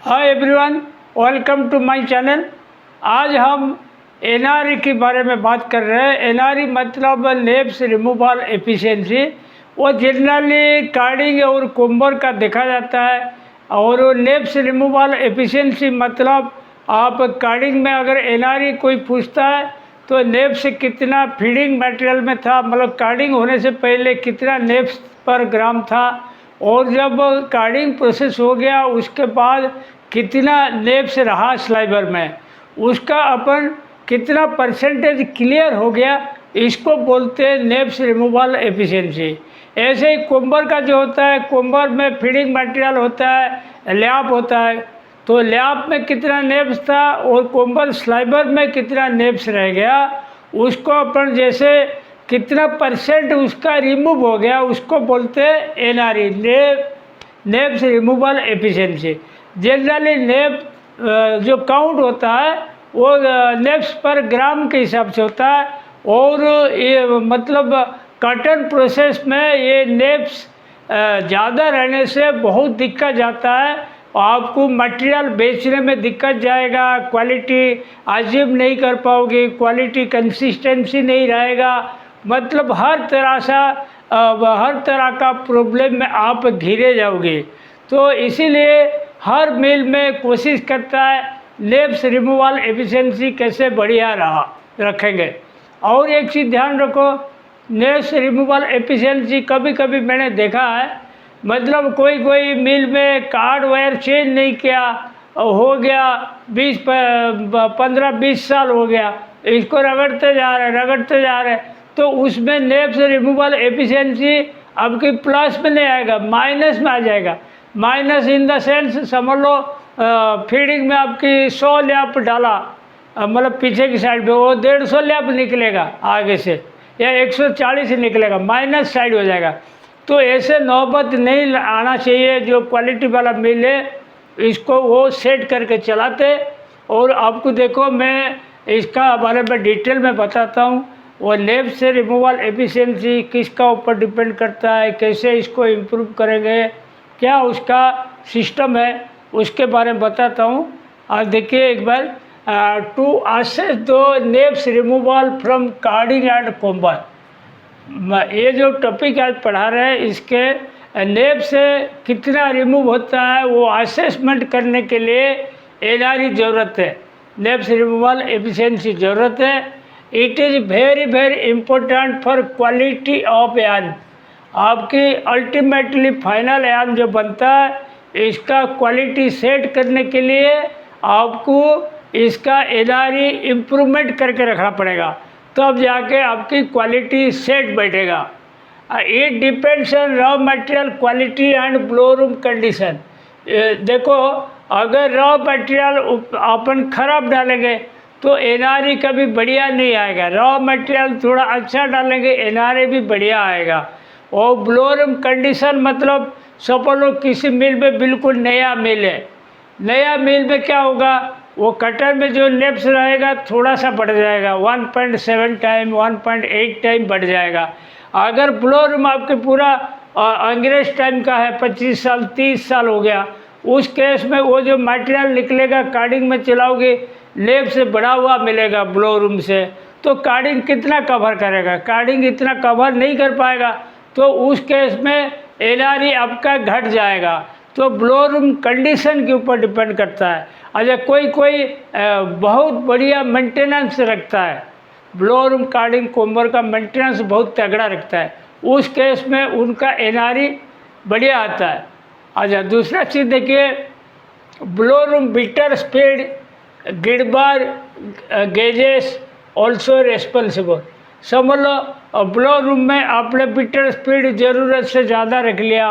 Hi everyone, welcome to my channel. आज हम NRE के बारे में बात कर रहे हैं। एनआरई मतलब नेप्स रिमूवल एफिशिएंसी। वो जनरली कार्डिंग और कोम्बर का देखा जाता है। और नेप्स रिमूवल एफिशिएंसी मतलब आप कार्डिंग में अगर एनआरई कोई पूछता है तो नेप्स कितना फीडिंग मटेरियल में था, मतलब कार्डिंग होने से पहले कितना नेप्स पर ग्राम था, और जब कार्डिंग प्रोसेस हो गया उसके बाद कितना नेप्स रहा स्लाइबर में, उसका अपन कितना परसेंटेज क्लियर हो गया, इसको बोलते हैं नेप्स रिमूवल एफिशिएंसी। ऐसे ही कोम्बर का जो होता है, कोम्बर में फीडिंग मटेरियल होता है, लैप होता है, तो लैप में कितना नेप्स था और कोम्बर स्लाइबर में कितना नेप्स रह गया, उसको अपन जैसे कितना परसेंट उसका रिमूव हो गया उसको बोलते हैं NRE, neps removal efficiency. Generally nep जो काउंट होता है वो नेप्स पर ग्राम के हिसाब से होता है। और ये मतलब कॉटन प्रोसेस में ये नेप्स ज़्यादा रहने से बहुत दिक्कत जाता है। आपको मटेरियल बेचने में दिक्कत जाएगा, क्वालिटी अचीव नहीं कर पाओगे, क्वालिटी कंसिस्टेंसी नहीं रहेगा, मतलब हर तरह का प्रॉब्लम में आप घिरे जाओगे। तो इसीलिए हर मिल में कोशिश करता है नेप्स रिमूवल एफिशिएंसी कैसे बढ़िया रखेंगे। और एक चीज़ ध्यान रखो, नेप्स रिमूवल एफिशिएंसी कभी कभी मैंने देखा है, मतलब कोई मिल में कार्ड वायर चेंज नहीं किया, हो गया 15-20 साल हो गया, इसको रगड़ते जा रहे, तो उसमें नेप्स रिमूवल एफिशिएंसी आपकी प्लस में नहीं आएगा, माइनस में आ जाएगा। माइनस इन द सेंस समझ लो, फीडिंग में आपकी 100 लैप डाला, मतलब पीछे की साइड पे वो 150 लैप निकलेगा आगे से, या 140 निकलेगा, माइनस साइड हो जाएगा। तो ऐसे नौबत नहीं आना चाहिए। जो क्वालिटी वाला मिल है इसको वो सेट करके चलाते। और आपको देखो, मैं इसका बारे में डिटेल में बताता हूँ। वो नेप्स से रिमूवल एफिशिएंसी किसका ऊपर डिपेंड करता है, कैसे इसको इम्प्रूव करेंगे, क्या उसका सिस्टम है, उसके बारे में बताता हूँ। और देखिए एक बार, to assess the neps removal from carding and comber, ये जो टॉपिक आज पढ़ा रहे हैं इसके नेप से कितना रिमूव होता है वो असेसमेंट करने के लिए एनआरई ज़रूरत है, नेप्स रिमूवल एफिशिएंसी ज़रूरत है। It is very important for quality of यान। आपकी अल्टीमेटली फाइनल यान जो बनता है इसका क्वालिटी सेट करने के लिए आपको इसका एनआरई इम्प्रूवमेंट करके रखना पड़ेगा, तब जाके आपकी क्वालिटी सेट बैठेगा। It depends on raw material quality and blow room condition. देखो, अगर रॉ मटेरियल अपन खराब डालेंगे तो एनआरई कभी बढ़िया नहीं आएगा। रॉ मटेरियल थोड़ा अच्छा डालेंगे एनआरई भी बढ़िया आएगा। और ब्लो रूम कंडीशन मतलब सपोज लो किसी मिल में बिल्कुल नया मिल है, नया मिल में क्या होगा, वो कटर में जो नेप्स रहेगा थोड़ा सा बढ़ जाएगा, 1.7 टाइम 1.8 टाइम बढ़ जाएगा। अगर ब्लो रूम आपके पूरा अंग्रेज टाइम का है, 25 साल 30 साल हो गया, उस केस में वो जो मटेरियल निकलेगा कार्डिंग में चलाओगे नेप से बढ़ा हुआ मिलेगा ब्लो रूम से, तो कार्डिंग कितना कवर करेगा, कार्डिंग इतना कवर नहीं कर पाएगा, तो उस केस में एनआरई आपका घट जाएगा। तो ब्लो रूम कंडीशन के ऊपर डिपेंड करता है। अच्छा, कोई बहुत बढ़िया मेंटेनेंस रखता है, ब्लो रूम कार्डिंग कोम्बर का मेंटेनेंस बहुत तगड़ा रखता है, उस केस में उनका एनआरई बढ़िया आता है। अच्छा, दूसरा चीज़ देखिए, blow room beater speed grid bar gauges also responsible. समझ लो ब्लो रूम में आपने बिटर स्पीड ज़रूरत से ज़्यादा रख लिया,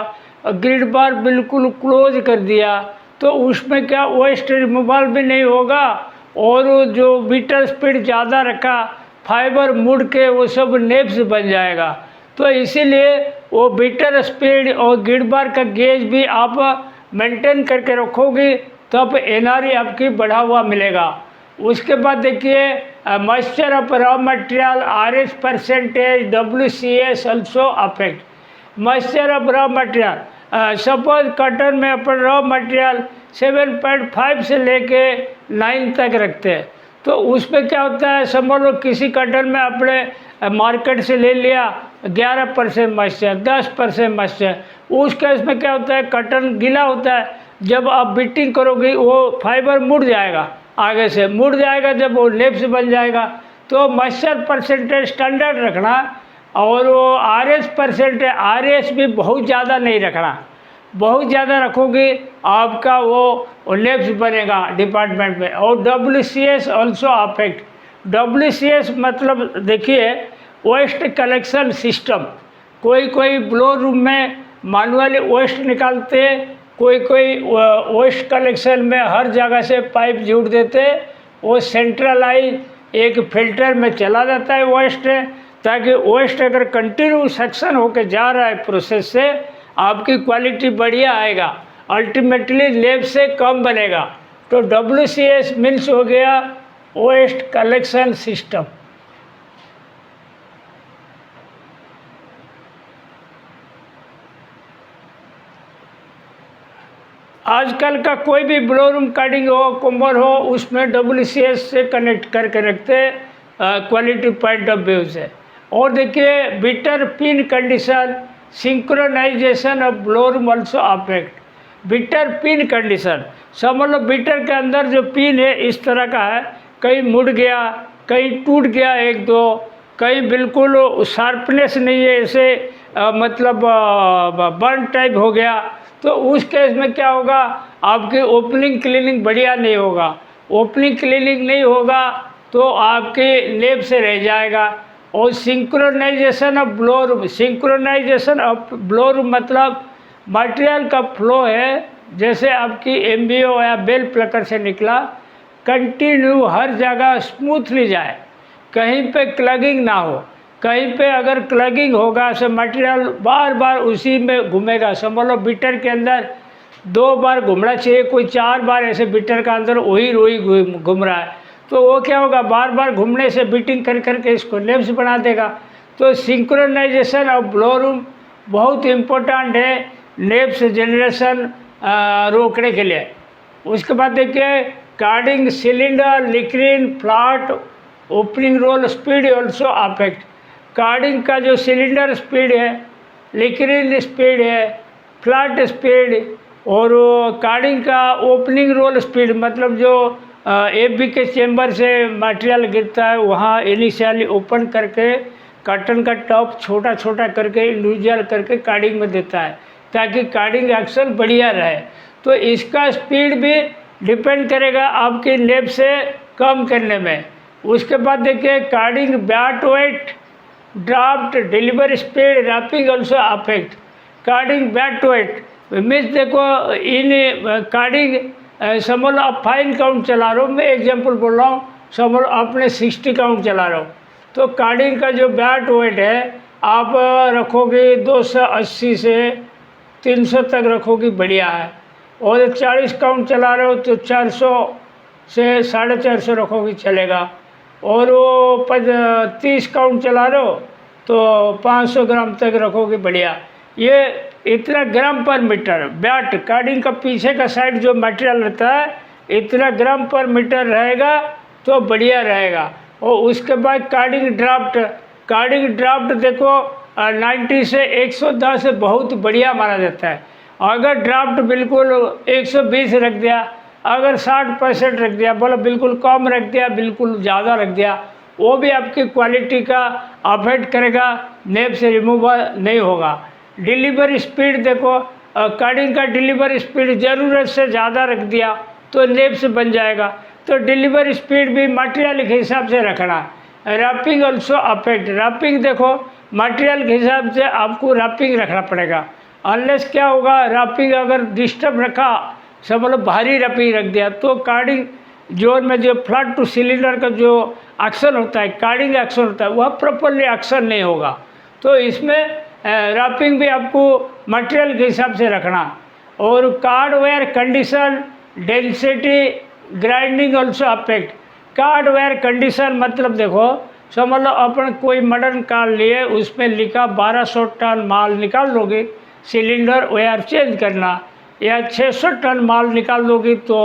ग्रिड बार बिल्कुल क्लोज कर दिया, तो उसमें क्या वेस्ट रिमूवल भी नहीं होगा, और जो बीटर स्पीड ज़्यादा रखा फाइबर मुड़ के वो सब नेप्स बन जाएगा। तो इसीलिए वो बीटर स्पीड और ग्रिड बार का गेज भी आप मेंटेन करके रखोगे, तब एनआरई आपकी बढ़ा हुआ मिलेगा। उसके बाद देखिए, moisture of raw material, RS percentage, WCS also affect moisture of raw material. Suppose cotton में अपन रॉ मटेरियल 7.5 से लेके 9 तक रखते हैं। तो उसमें क्या होता है, समझ लो किसी कटन में आपने मार्केट से ले लिया 11% मॉइस्चर, 10% मॉइस्चर, उस केस में क्या होता है, कटन गीला होता है, जब आप बीटिंग करोगे वो फाइबर मुड़ जाएगा, आगे से मुड़ जाएगा, जब वो लेप्स बन जाएगा। तो मॉइस्चर परसेंटेज स्टैंडर्ड रखना, और वो आरएस परसेंटेज, आरएस भी बहुत ज़्यादा नहीं रखना, बहुत ज़्यादा रखोगे आपका वो लेप्स बनेगा डिपार्टमेंट में। और WCS ऑल्सो अफेक्ट, WCS मतलब देखिए वेस्ट कलेक्शन सिस्टम, कोई ब्लो रूम में मैनुअली वेस्ट निकालते, कोई वेस्ट कलेक्शन में हर जगह से पाइप जोड़ देते, वो सेंट्रलाइज एक फिल्टर में चला जाता है वेस्ट, ताकि वेस्ट अगर कंटिन्यू सक्शन होकर जा रहा है प्रोसेस से, आपकी क्वालिटी बढ़िया आएगा, अल्टीमेटली लेब से कम बनेगा। तो WCS मीन्स हो गया वेस्ट कलेक्शन सिस्टम। आजकल का कोई भी ब्लो रूम कार्डिंग हो, कुम्बर हो, उसमें WCS से कनेक्ट करके रखते क्वालिटी पॉइंट ऑफ व्यू से। और देखिए beater pin condition, synchronization of blow room also affect. Beater pin condition, समझ लो बिटर के अंदर जो पिन है इस तरह का है, कहीं मुड़ गया, कहीं टूट गया एक दो, कहीं बिल्कुल शार्पनेस नहीं है, ऐसे मतलब बर्न टाइप हो गया। तो उस केस में क्या होगा, आपकी ओपनिंग क्लीनिंग बढ़िया नहीं होगा, ओपनिंग क्लीनिंग नहीं होगा तो आपके लेब से रह जाएगा। और synchronization of blow room, synchronization of blow room मतलब मटेरियल का फ्लो है, जैसे आपकी MBO या बेल प्लकर से निकला, कंटिन्यू हर जगह स्मूथली जाए, कहीं पे क्लगिंग ना हो। कहीं पे अगर क्लगिंग होगा तो मटेरियल बार बार उसी में घूमेगा। समझ लो बिटर के अंदर 2 बार घूमना चाहिए, कोई 4 बार ऐसे बिटर का अंदर वही घूम रहा है, तो वो क्या होगा, बार बार घूमने से बीटिंग कर करके इसको लेब्स बना देगा। तो सिंक्रोनाइजेशन ऑफ ब्लो रूम बहुत इम्पोर्टेंट है लेब्स जनरेशन रोकने के लिए। उसके बाद देखिए carding cylinder, licker in, flat, opening roll speed also affect. Carding का जो सिलेंडर स्पीड है, लिक्रिन स्पीड है, फ्लैट स्पीड, और कार्डिंग का ओपनिंग रोल स्पीड मतलब जो FB के चेंबर से मटेरियल गिरता है वहाँ इनिशियली ओपन करके कटन का टॉप छोटा छोटा करके इंडिविजुअल करके कार्डिंग में देता है, ताकि कार्डिंग एक्शन बढ़िया रहे। तो इसका स्पीड भी डिपेंड करेगा आपकी लेब से कम करने में। उसके बाद देखिए carding batt weight, draft, deliver speed, wrapping also affect. Carding batt weight means देखो इन कार्डिंग, समझ लो आप फाइन काउंट चला रहे हो, मैं एग्जांपल बोल रहा हूँ, समझ लो आपने 60 काउंट चला रहे हो, तो कार्डिंग का जो बैट वेट है आप रखोगे 280 से 300 तक रखोगे, बढ़िया है। और 40 काउंट चला रहे हो तो 400 से 450 रखोगे, चलेगा। और वो 30 काउंट चला रहे हो तो 500 ग्राम तक रखोगे, बढ़िया। ये इतना ग्राम पर मीटर बैट, कार्डिंग का पीछे का साइड जो मटेरियल रहता है इतना ग्राम पर मीटर रहेगा तो बढ़िया रहेगा। और उसके बाद कार्डिंग ड्राफ्ट, कार्डिंग ड्राफ्ट देखो 90 से 110 बहुत बढ़िया माना जाता है। अगर ड्राफ्ट बिल्कुल 120 रख दिया, अगर 60% रख दिया, बोला बिल्कुल कम रख दिया, बिल्कुल ज़्यादा रख दिया, वो भी आपकी क्वालिटी का अफेक्ट करेगा, नेब से रिमूवल नहीं होगा। डिलीवरी स्पीड देखो, कार्डिंग का डिलीवरी स्पीड ज़रूरत से ज़्यादा रख दिया तो नेब से बन जाएगा, तो डिलीवरी स्पीड भी मटेरियल के हिसाब से रखना। रैपिंग ऑल्सो अफेक्ट, रैपिंग देखो मटेरियल के हिसाब से आपको रैपिंग रखना पड़ेगा। अनलेस क्या होगा, रैपिंग अगर डिस्टर्ब रखा, सब मतलब भारी रैपिंग रख दिया, तो कार्डिंग जोन में जो फ्लैट टू सिलेंडर का जो एक्शन होता है, कार्डिंग एक्शन होता है, वह प्रॉपरली एक्शन नहीं होगा। तो इसमें रैपिंग भी आपको मटेरियल के हिसाब से रखना। और card wire condition, density, grinding also affect. Card wire condition मतलब देखो, समझ लो अपन कोई मॉडर्न कार लिए, उसमें लिखा 1200 टन माल निकाल लोगे, सिलेंडर वेयर चेंज करना, या 600 टन माल निकाल दोगी तो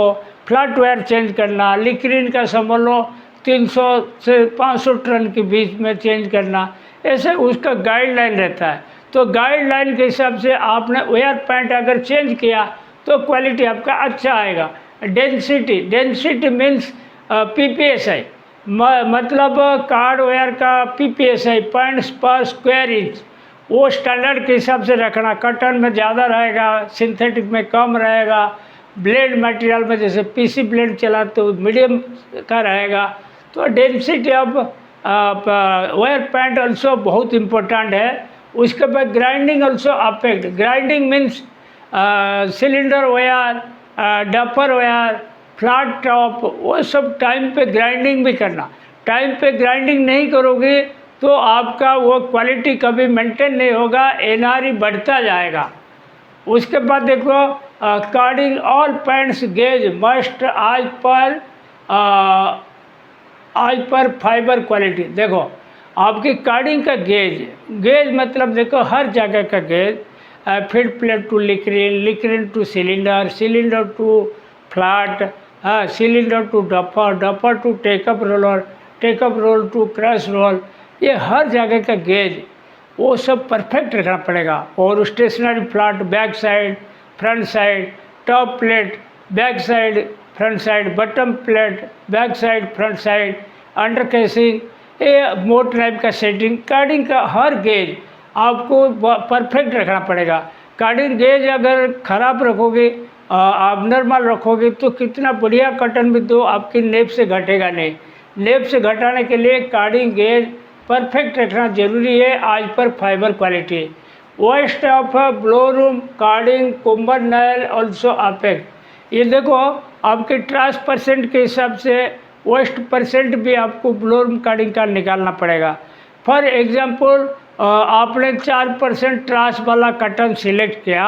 फ्लैट वायर चेंज करना, लिक्रिन का समझ लो 300 से 500 टन के बीच में चेंज करना, ऐसे उसका गाइडलाइन रहता है। तो गाइडलाइन के हिसाब से आपने वेयर पैंट अगर चेंज किया तो क्वालिटी आपका अच्छा आएगा। डेंसिटी मीन्स PPSI, मतलब कार्ड वेयर का PPSI पॉइंट्स पर स्क्वायर इंच, वो स्टैंडर्ड के हिसाब से रखना। कॉटन में ज़्यादा रहेगा, सिंथेटिक में कम रहेगा, ब्लेड मटेरियल में जैसे PC ब्लेड चला तो मीडियम का रहेगा। तो density of wire point also बहुत इम्पोर्टेंट है। उसके बाद grinding also affect. Grinding means cylinder wire, doffer wire, flat top, वो सब टाइम पे ग्राइंडिंग भी करना। टाइम पे ग्राइंडिंग नहीं करोगे तो आपका वो क्वालिटी कभी मेंटेन नहीं होगा, NRE बढ़ता जाएगा। उसके बाद देखो carding all pants gauge must आज पर फाइबर क्वालिटी। देखो आपकी कार्डिंग का गेज मतलब देखो हर जगह का gauge, feed plate to licker in to cylinder to flat, cylinder to doffer to take up roll to crush roll, ये हर जगह का गेज वो सब परफेक्ट रखना पड़ेगा। और stationary flat back side front side, top plate back side front side, bottom plate back side front side, under casing, ये मोट टाइप का सेटिंग, कार्डिंग का हर गेज आपको परफेक्ट रखना पड़ेगा। कार्डिंग गेज अगर ख़राब रखोगे, आप नॉर्मल रखोगे तो कितना बढ़िया कॉटन भी तो आपकी नेप से घटेगा नहीं। नेप से घटाने के लिए कार्डिंग गेज परफेक्ट रखना जरूरी है। आज पर fibre quality waste of blow room carding comber noil also affect. ये देखो आपके ट्रांस परसेंट के हिसाब से वेस्ट परसेंट भी आपको ब्लो रूम कार्डिंग का निकालना पड़ेगा। फॉर एग्जांपल आपने 4% ट्रांस वाला कॉटन सिलेक्ट किया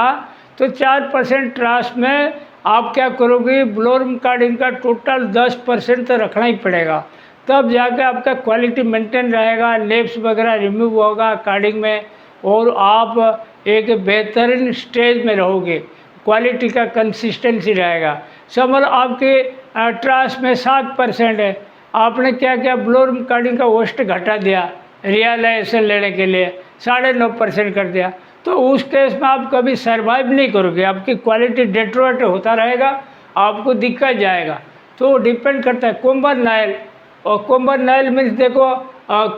तो 4% ट्रांस में आप क्या करोगे, ब्लो रूम कार्डिंग का टोटल 10% तो रखना ही पड़ेगा, तब जाके आपका क्वालिटी मेंटेन रहेगा, नेप्स वगैरह रिमूव होगा कार्डिंग में, और आप एक बेहतरीन स्टेज में रहोगे, क्वालिटी का कंसिस्टेंसी रहेगा। समझ आपके ट्रांस में 7% है, आपने क्या किया ब्लो रूम कार्डिंग का वेस्ट घटा दिया रियलाइजेशन लेने के लिए 9.5% कर दिया, तो उस केस में आप कभी सर्वाइव नहीं करोगे, आपकी क्वालिटी डेट्रोइट होता रहेगा, आपको दिक्कत जाएगा। तो डिपेंड करता है कुम्बर नायल, और कुम्बर नायल मीन्स देखो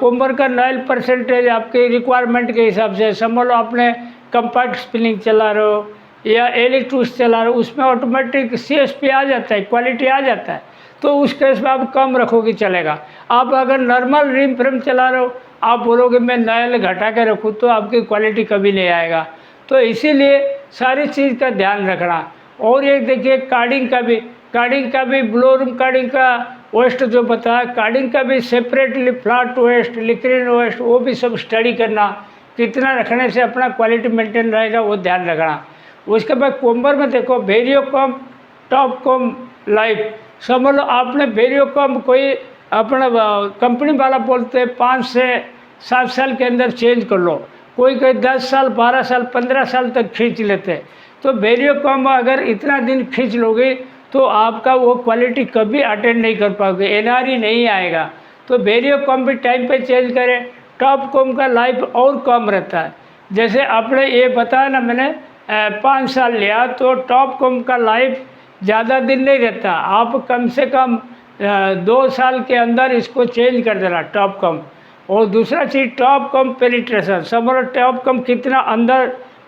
कुम्बर का नायल परसेंटेज आपके रिक्वायरमेंट के हिसाब से। समझ लो आपने कंपैक्ट स्पिनिंग चला रहे हो या एलिटूस चला रहे हो, उसमें ऑटोमेटिक CSP आ जाता है, क्वालिटी आ जाता है, तो उस केस में आप कम रखोगे चलेगा। आप अगर नॉर्मल रिम फ्रेम चला रहे हो, आप बोलोगे मैं नायल घटा के रखूँ, तो आपकी क्वालिटी कभी नहीं आएगा। तो इसीलिए सारी चीज़ का ध्यान रखना। और एक देखिए कार्डिंग का भी ब्लो रूम कार्डिंग का वेस्ट जो बताया, कार्डिंग का भी सेपरेटली फ्लैट वेस्ट, लिक्रिन वेस्ट, वो भी सब स्टडी करना, कितना रखने से अपना क्वालिटी मेंटेन रहेगा वो ध्यान रखना। उसके बाद कोम्बर में देखो वेरियोकॉम टॉप कॉम लाइफ। समझ लो आपने वेरियोकॉम कोई अपना कंपनी वाला बोलते हैं 5 से 7 साल के अंदर चेंज कर लो, कोई 10 साल 12 साल 15 साल तक खींच लेते हैं। तो वेरियोकॉम अगर इतना दिन खींच लोगे तो आपका वो क्वालिटी कभी अटेंड नहीं कर पाओगे, NRE नहीं आएगा। तो वेरियोकॉम भी टाइम पे चेंज करें। टॉप कॉम का लाइफ और कम रहता है, जैसे आपने ये बताया ना मैंने 5 साल लिया, तो टॉप कॉम का लाइफ ज़्यादा दिन नहीं रहता, आप कम से कम 2 साल के अंदर इसको चेंज कर देना टॉप कॉम। और दूसरा चीज़ टॉप कॉम पेनिट्रेशन, समझो टॉप कॉम कितना अंदर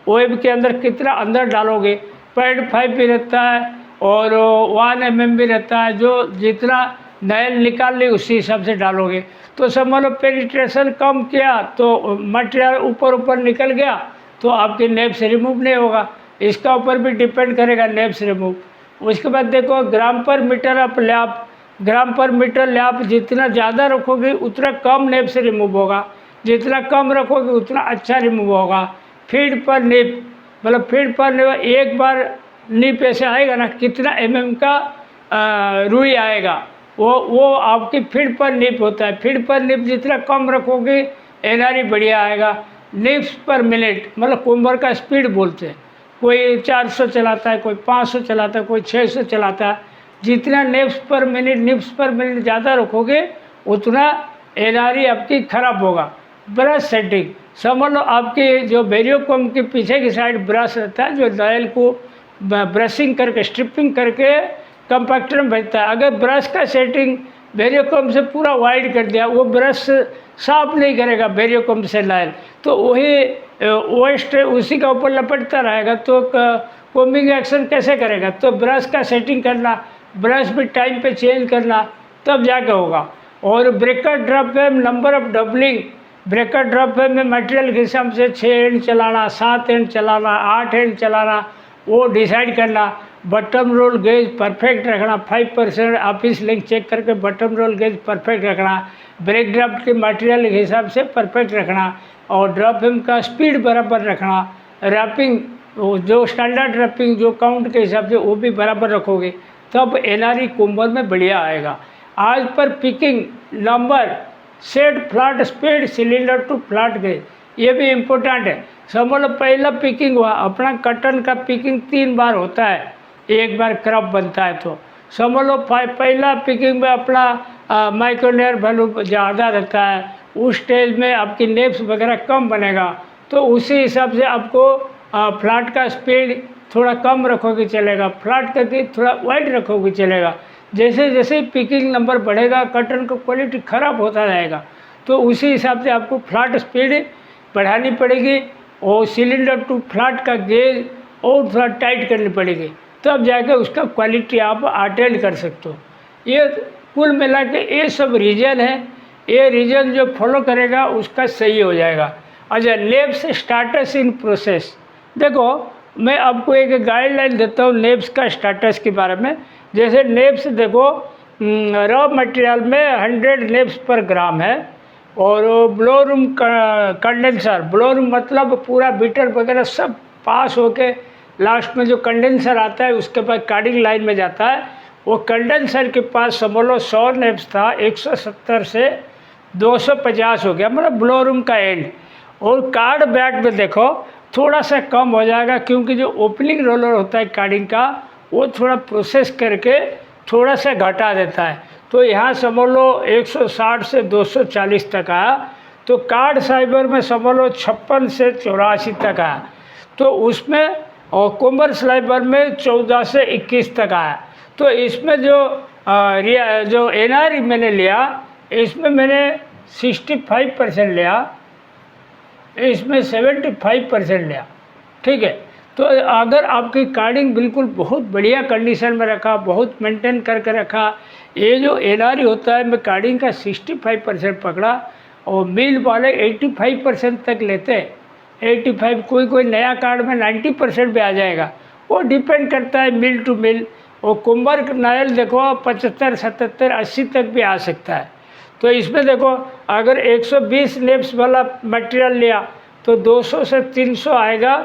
वेब के अंदर कितना अंदर डालोगे, 0.5 भी रहता है और 1 mm भी रहता है, जो जितना नायल निकाल ली उसी हिसाब से डालोगे। तो समझ लो पेनिट्रेशन कम किया तो मटेरियल ऊपर निकल गया तो आपके नेप से रिमूव नहीं होगा, इसका ऊपर भी डिपेंड करेगा नेप से रिमूव। उसके बाद देखो ग्राम पर मीटर ऑफ लैप, ग्राम पर मीटर लैप जितना ज़्यादा रखोगे उतना कम नेप से रिमूव होगा, जितना कम रखोगे उतना अच्छा रिमूव होगा। फीड पर निप, मतलब फीड पर निप एक बार निप ऐसे आएगा ना, कितना mm का रुई आएगा, वो आपकी फीड पर निप होता है। फीड पर निप जितना कम रखोगे NRE बढ़िया आएगा। निप्स पर मिनट मतलब कुम्बर का स्पीड बोलते हैं, कोई 400 चलाता है, कोई 500 चलाता है, कोई 600 चलाता है। जितना निप्स पर मिनट ज़्यादा रखोगे उतना एनआरई आपकी खराब होगा। ब्रश सेटिंग, समझ लो आपकी जो वेरियोकॉम के पीछे की साइड ब्रश रहता है जो डायल को ब्रशिंग करके स्ट्रिपिंग करके कंपैक्टर में भेजता है। अगर ब्रश का सेटिंग वेरियोकॉम से पूरा वाइड कर दिया, वो ब्रश साफ नहीं करेगा वेरियोकॉम से डायल, तो वही वेस्ट उसी का ऊपर लपटता रहेगा, तो कोमिंग एक्शन कैसे करेगा। तो ब्रश का सेटिंग करना, ब्रश भी टाइम पे चेंज करना, तब जाके होगा। और ब्रेकर ड्रॉप पे number of doubling, breaker drop पे में मटेरियल के हिसाब से 6 एंड चलाना, 7 एंड चलाना, 8 एंड चलाना, वो डिसाइड करना। बटन रोल गेज परफेक्ट रखना, 5% ऑफिस लिंक चेक करके बटन रोल गेज परफेक्ट रखना। ब्रेक ड्राफ्ट के मटेरियल के हिसाब से परफेक्ट रखना, और ड्रॉप हिम का स्पीड बराबर रखना। रैपिंग जो स्टैंडर्ड रैपिंग जो काउंट के हिसाब से वो भी बराबर रखोगे, तब एनआरई कुंबर में बढ़िया आएगा। आज पर picking number, set flat speed, cylinder to flat gauge, ये भी इम्पोर्टेंट है। समझ लो पहला पिकिंग हुआ अपना कटन का पिकिंग 3 बार होता है, एक बार क्रप बनता है, तो समझ लो पहला पिकिंग में अपना माइक्रोनियर वैल्यू ज़्यादा रहता है, उस स्टेज में आपकी नेप्स वगैरह कम बनेगा, तो उसी हिसाब से आपको फ्लैट का स्पीड थोड़ा कम रखोगे चलेगा, फ्लैट का गेज थोड़ा वाइड रखोगे चलेगा। जैसे जैसे पिकिंग नंबर बढ़ेगा कटन का क्वालिटी ख़राब होता जाएगा, तो उसी हिसाब से आपको फ्लैट स्पीड बढ़ानी पड़ेगी, और सिलेंडर टू फ्लैट का गेज और थोड़ा टाइट करनी पड़ेगी, तब जाके उसका क्वालिटी आप अटेंड कर सकते हो। ये कुल मिला के ये सब रीजन है, ये रीजन जो फॉलो करेगा उसका सही हो जाएगा। अच्छा, नेप्स स्टाटस इन प्रोसेस, देखो मैं आपको एक गाइडलाइन देता हूँ नेप्स का स्टाटस के बारे में। जैसे नेप्स देखो, रॉ मटेरियल में 100 नेप्स पर ग्राम है, और blow room condenser, blow room मतलब पूरा बीटर वगैरह सब पास होके लास्ट में जो कंडेंसर आता है उसके बाद कार्डिंग लाइन में जाता है, वो कंडेंसर के पास समझ लो 100 नेप्स था, 170 से 250 हो गया, मतलब ब्लो रूम का एंड। और कार्ड बैट में देखो थोड़ा सा कम हो जाएगा, क्योंकि जो ओपनिंग रोलर होता है कार्डिंग का वो थोड़ा प्रोसेस करके थोड़ा सा घटा देता है, तो यहाँ समझ लो 160 से 240 तक आया। तो कार्ड साइबर में समझ लो 56 से 84 तक आया, तो उसमें, और कुंबर स्लाइबर में 14 से 21 तक आया। तो इसमें जो एनआरई मैंने लिया, इसमें मैंने 65% लिया, इसमें 75% लिया, ठीक है। तो अगर आपकी कार्डिंग बिल्कुल बहुत बढ़िया कंडीशन में रखा, बहुत मेंटेन करके रखा, ये जो एनआरई होता है मैं कार्डिंग का 65% पकड़ा, और मिल वाले 85% तक लेते हैं। 85, कोई नया कार्ड में 90% भी आ जाएगा, वो डिपेंड करता है मिल टू मिल। और कुंबर नायल देखो 75, 77, 80 तक भी आ सकता है। तो इसमें देखो अगर 120 नेप्स वाला मटेरियल लिया तो 200 से 300 आएगा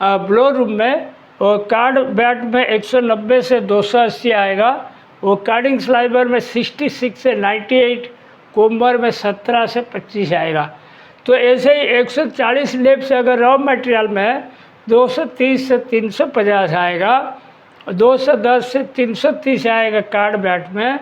ब्लो रूम में, और कार्ड बैट में 190 से 280 आएगा, वो कार्डिंग स्लाइबर में 66 से 98, कुंबर में 17 से 25 आएगा। तो ऐसे ही 140 नेप्स अगर रॉ मटेरियल में 230 से 350 आएगा, 210 से 330 आएगा कार्ड बैट में,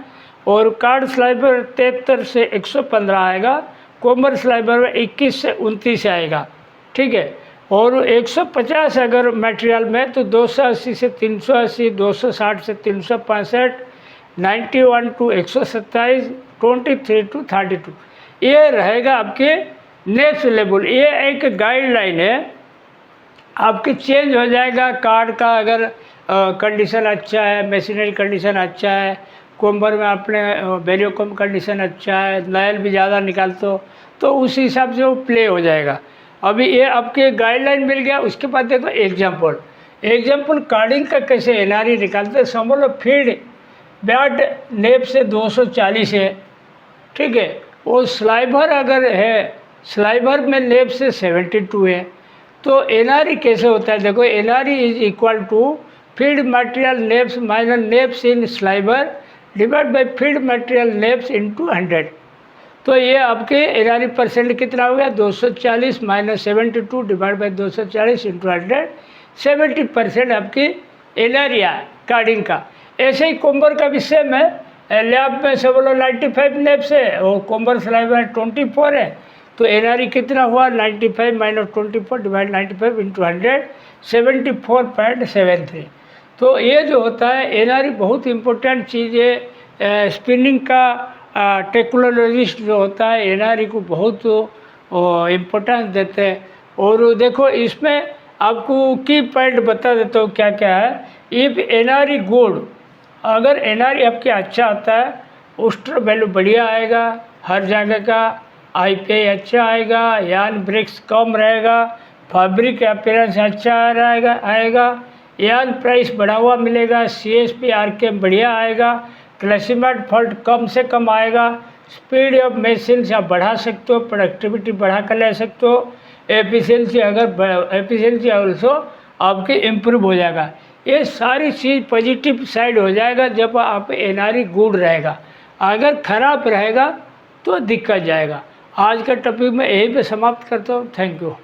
और कार्ड स्लाइबर 73 से 115 आएगा, कुंबर स्लाइबर में 21 से 29 आएगा, ठीक है। और 150 अगर मटेरियल में तो 280 से 380, 260 से 365, 91 टू 127, 23 टू 32, ये रहेगा आपके नेप्स लेवल। ये एक गाइडलाइन है, आपकी चेंज हो जाएगा कार्ड का अगर कंडीशन अच्छा है, मशीनरी कंडीशन अच्छा है, कुंबर में अपने वेरियोकॉम कंडीशन अच्छा है, नायल भी ज़्यादा निकालते हो, तो उस हिसाब से वो प्ले हो जाएगा। अभी ये आपके गाइडलाइन मिल गया। उसके बाद देखो एग्जाम्पल कार्डिंग का कैसे एनआरई निकालते हैं। समझ लो फीड बैट नेप से 240 है, ठीक है। वो स्लाइबर अगर है, स्लाइबर में नेप से 72 है, तो एनआरई कैसे होता है। देखो NRE is equal to feed material neps minus neps in sliver divide by feed material neps into 100। तो ये आपके एनआरई परसेंट कितना हो गया, 240 माइनस 72 डिवाइड बाई 240 इंटू 100, 70% आपकी एनआरई है कार्डिंग का। ऐसे ही कोम्बर का भी सेम है, लैब में से बोलो 95 नेप्स है और कोम्बर स्लाइव में 24 है, तो एनआरई कितना हुआ 95 माइनस 24 डिवाइड 95 इंटू 100 74.73। तो ये जो होता है एनआरई बहुत इम्पोर्टेंट चीज़ है। स्पिनिंग का टेक्नोलॉजिस्ट जो होता है एनआरई को बहुत इम्पोर्टेंस देते हैं। और देखो इसमें आपको की पॉइंट बता देता हूँ क्या क्या है। इफ एनआरई गुड, अगर एनआरई आपके अच्छा आता है उस्टर वैल्यू बढ़िया आएगा, हर जगह का आईपीआई अच्छा आएगा, यान ब्रिक्स कम रहेगा, फैब्रिक अपीयरेंस अच्छा आएगा, यान प्राइस बढ़ा हुआ मिलेगा, सीएसपी आरकेएम बढ़िया आएगा, क्लासिफाइड फॉल्ट कम से कम आएगा, स्पीड ऑफ मशीन आप बढ़ा सकते हो, प्रोडक्टिविटी बढ़ा कर ले सकते हो, एफिशिएंसी ऑल्सो आपके इम्प्रूव हो जाएगा। ये सारी चीज़ पॉजिटिव साइड हो जाएगा जब आप एनआरई गुड रहेगा। अगर खराब रहेगा तो दिक्कत जाएगा। आज का टॉपिक मैं यहीं पे समाप्त करता हूँ। Thank you.